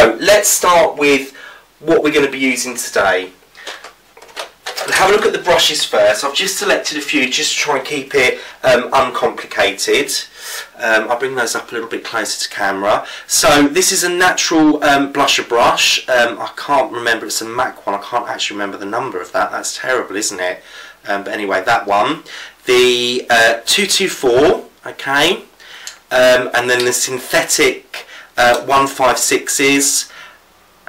So let's start with what we're going to be using today. Have a look at the brushes first. I've just selected a few just to try and keep it uncomplicated. I'll bring those up a little bit closer to camera. So this is a natural blusher brush. I can't remember, it's a MAC one. I can't actually remember the number of that. That's terrible, isn't it? But anyway, that one. The 224, okay. And then the synthetic 156s.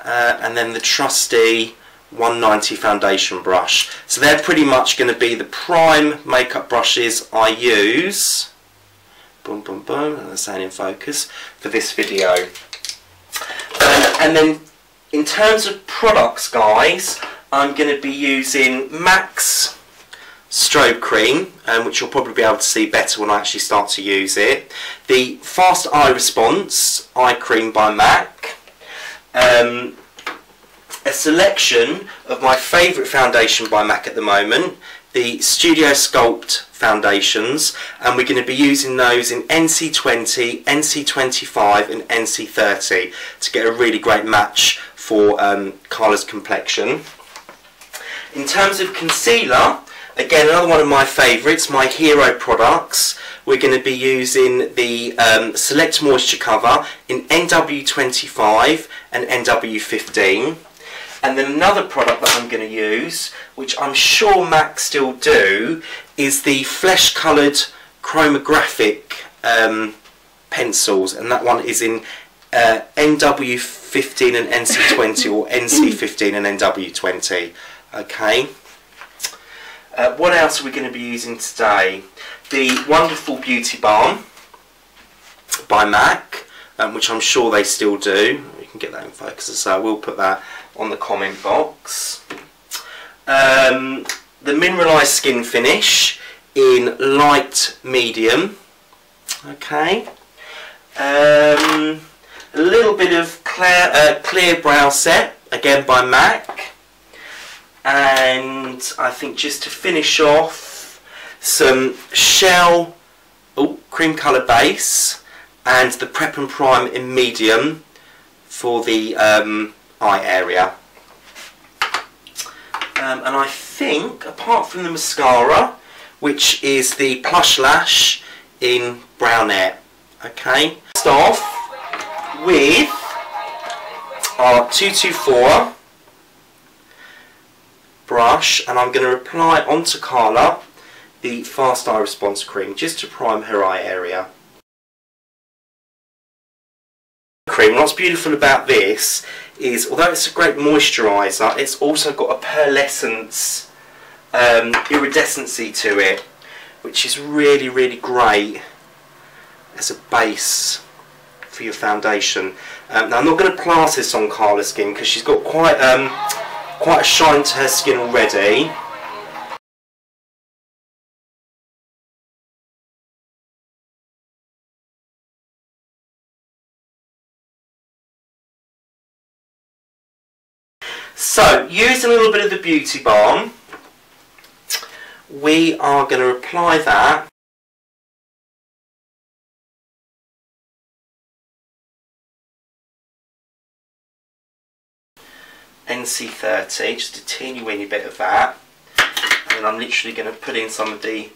And then the trusty 190 foundation brush. So they're pretty much going to be the prime makeup brushes I use. Boom, boom, boom, and that's in focus for this video. And then in terms of products, guys, I'm going to be using MAC's strobe cream, which you'll probably be able to see better when I actually start to use it. The Fast Eye Response Eye Cream by MAC. A selection of my favourite foundation by MAC at the moment, the Studio Sculpt foundations, and we're going to be using those in NC20, NC25 and NC30 to get a really great match for Carla's complexion. In terms of concealer, again another one of my favourites, my hero products, we're going to be using the Select Moisture Cover in NW25 and NW15. And then another product that I'm going to use, which I'm sure MAC still do, is the flesh coloured chromographic pencils, and that one is in NW15 and NC20 or NC15 and NW20. Okay. What else are we going to be using today? The Wonderful Beauty Balm by MAC, which I'm sure they still do. You can get that in focus, so I will put that on the comment box. The Mineralise Skin Finish in light medium. Okay. A little bit of clear brow set, again by MAC. And I think just to finish off, some Shell cream colour base and the Prep and Prime in medium for the eye area. And I think, apart from the mascara, which is the Plush Lash in Brownet. Okay. Start off with our 224 brush, and I'm going to apply onto Carla the Fast Eye Response cream just to prime her eye area. Cream. What's beautiful about this is, although it's a great moisturiser, it's also got a pearlescence iridescency to it, which is really, really great as a base for your foundation. Now I'm not going to plaster this on Carla's skin because she's got quite a shine to her skin already. So, using a little bit of the Beauty Balm, we are going to apply that NC30, just a teeny weeny bit of that, and then I'm literally going to put in some of the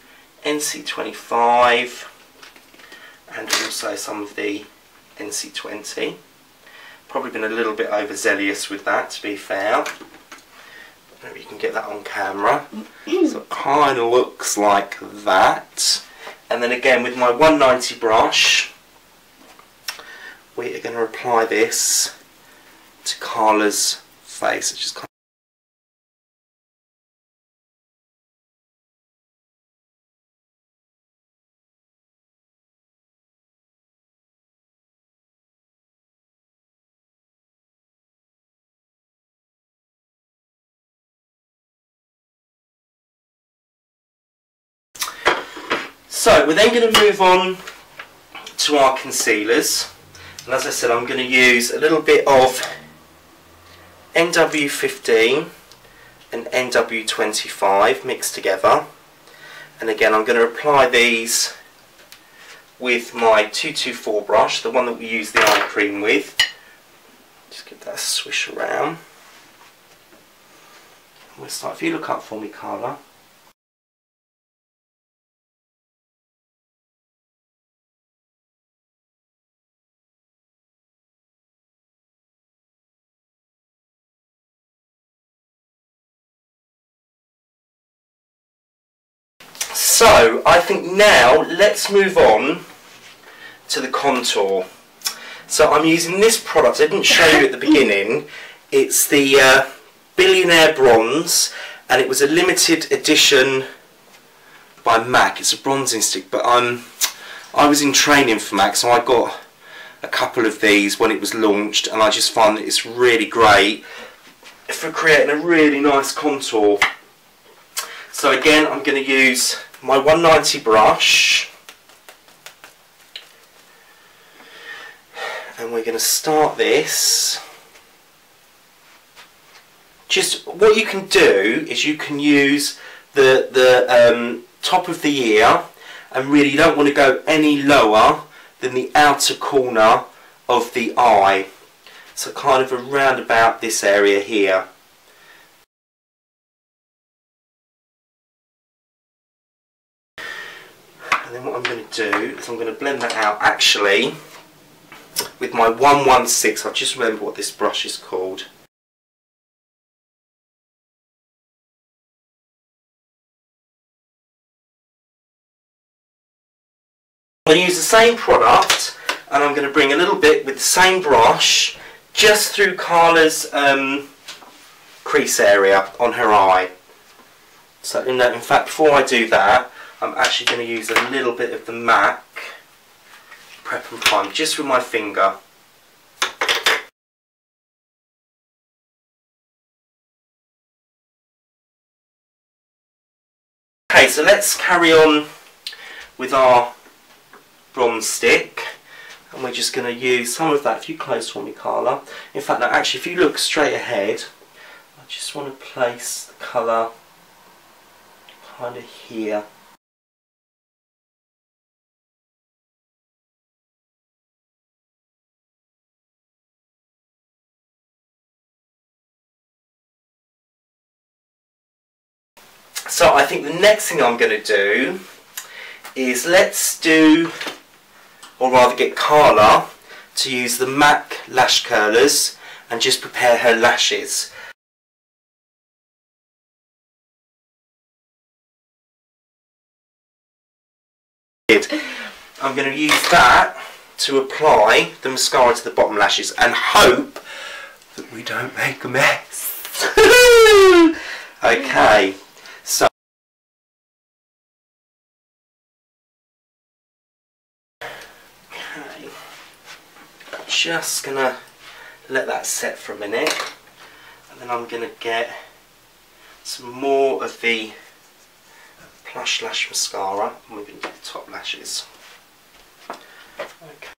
NC25 and also some of the NC20. Probably been a little bit overzealous with that, to be fair. Maybe you can get that on camera. So it kind of looks like that. And then again with my 190 brush, we are going to apply this to Carla's face. It's just kind of So we're then going to move on to our concealers, and as I said, I'm going to use a little bit of NW15 and NW25 mixed together, and again I'm going to apply these with my 224 brush, the one that we use the eye cream with. Just give that a swish around. We'll start. If you look up for me, Carla. So I think now let's move on to the contour. So I'm using this product. I didn't show you at the beginning. It's the Billionaire Bronze, and it was a limited edition by MAC. It's a bronzing stick, but I was in training for MAC, so I got a couple of these when it was launched, and I just find that it's really great for creating a really nice contour. So again, I'm going to use my 190 brush, and we're going to start this. Just what you can do is you can use the top of the ear, and really you don't want to go any lower than the outer corner of the eye. So kind of around about this area here. And then what I'm going to do is I'm going to blend that out actually with my 116. I just remember what this brush is called. I'm going to use the same product, and I'm going to bring a little bit with the same brush just through Carla's crease area on her eye. So in fact, before I do that, I'm actually going to use a little bit of the MAC Prep and Prime just with my finger. Okay, so let's carry on with our bronze stick, and we're just going to use some of that. If you close for me, Carla. In fact, no, actually, if you look straight ahead, I just want to place the colour kind of here. So I think the next thing I'm going to do is or rather get Carla to use the MAC lash curlers and just prepare her lashes. I'm going to use that to apply the mascara to the bottom lashes and hope that we don't make a mess. Okay, so just gonna let that set for a minute, and then I'm gonna get some more of the Plush Lash Mascara, and we're gonna do the top lashes. Okay.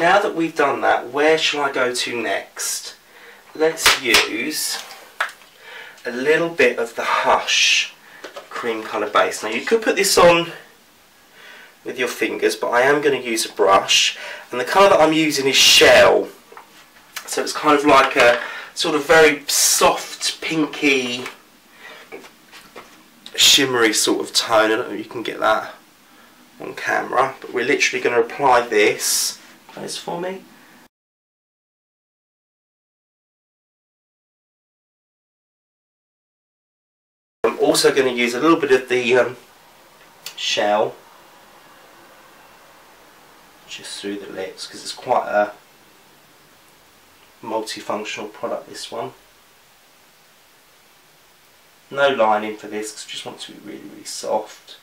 Now that we've done that, where shall I go to next? Let's use a little bit of the Hush cream colour base. Now you could put this on with your fingers, but I am going to use a brush, and the colour that I'm using is Shell. So it's kind of like a sort of very soft, pinky, shimmery sort of tone. I don't know if you can get that on camera, but we're literally going to apply this. Close for me. I'm also going to use a little bit of the Shell just through the lips, because it's quite a multifunctional product, this one. No lining for this, because I just want it to be really, really soft.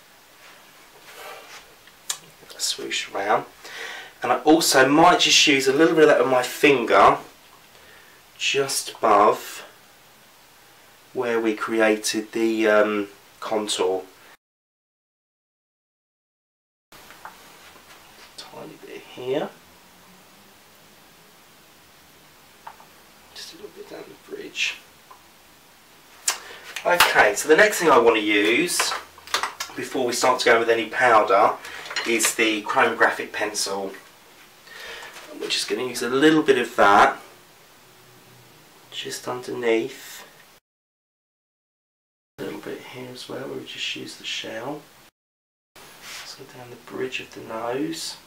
Swoosh around. And I also might just use a little bit of that with my finger just above where we created the contour. Tiny bit here. bridge. Okay, so the next thing I want to use before we start to go with any powder is the chromographic pencil. We're just going to use a little bit of that just underneath. A little bit here as well, where we just use the shell. So down the bridge of the nose.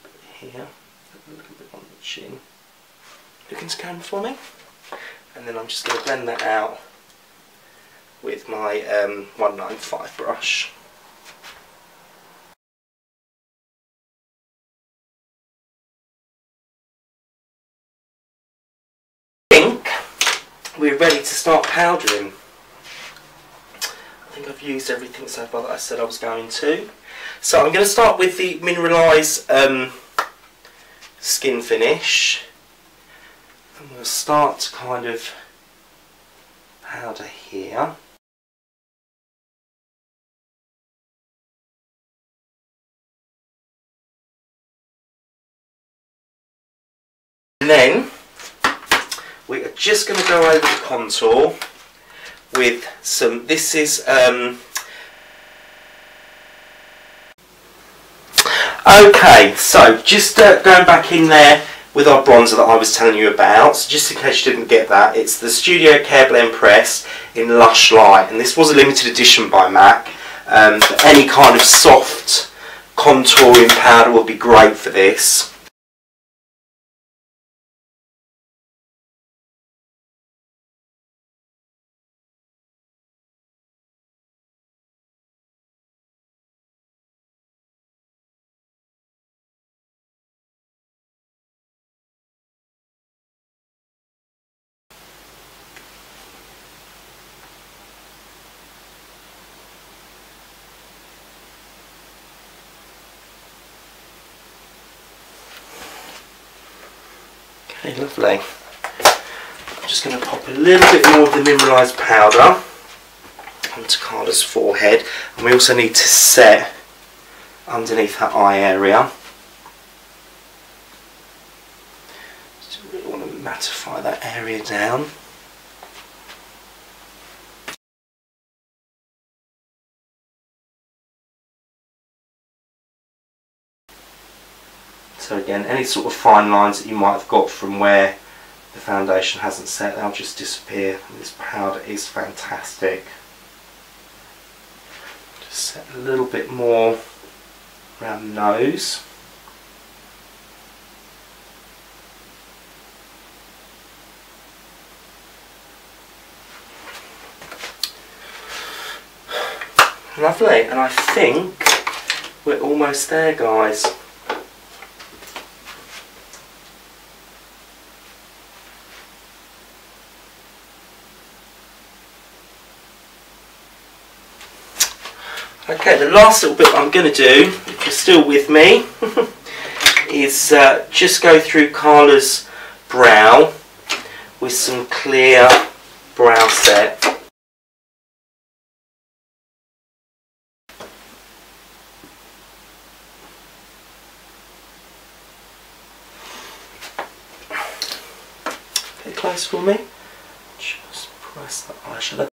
A bit here, a little bit on the chin. Looking scan for me. And then I'm just going to blend that out with my 195 brush. We're ready to start powdering. I think I've used everything so far that I said I was going to. So I'm going to start with the mineralise skin finish. And we'll start to kind of powder here. And then we are just going to go over the contour with some, this is, okay, so just going back in there with our bronzer that I was telling you about, so just in case you didn't get that, it's the Studio Care Blend Press in Lush Light, and this was a limited edition by MAC. Any kind of soft contouring powder would be great for this. Okay, lovely. I'm just going to pop a little bit more of the mineralised powder onto Carla's forehead, and we also need to set underneath her eye area. Just really want to mattify that area down. So again, any sort of fine lines that you might have got from where the foundation hasn't set, they'll just disappear. This powder is fantastic. Just set a little bit more around the nose. Lovely, and I think we're almost there, guys. Okay, the last little bit I'm going to do, if you're still with me, is just go through Carla's brow with some clear brow set. Get close for me. Just press the eyeshadow.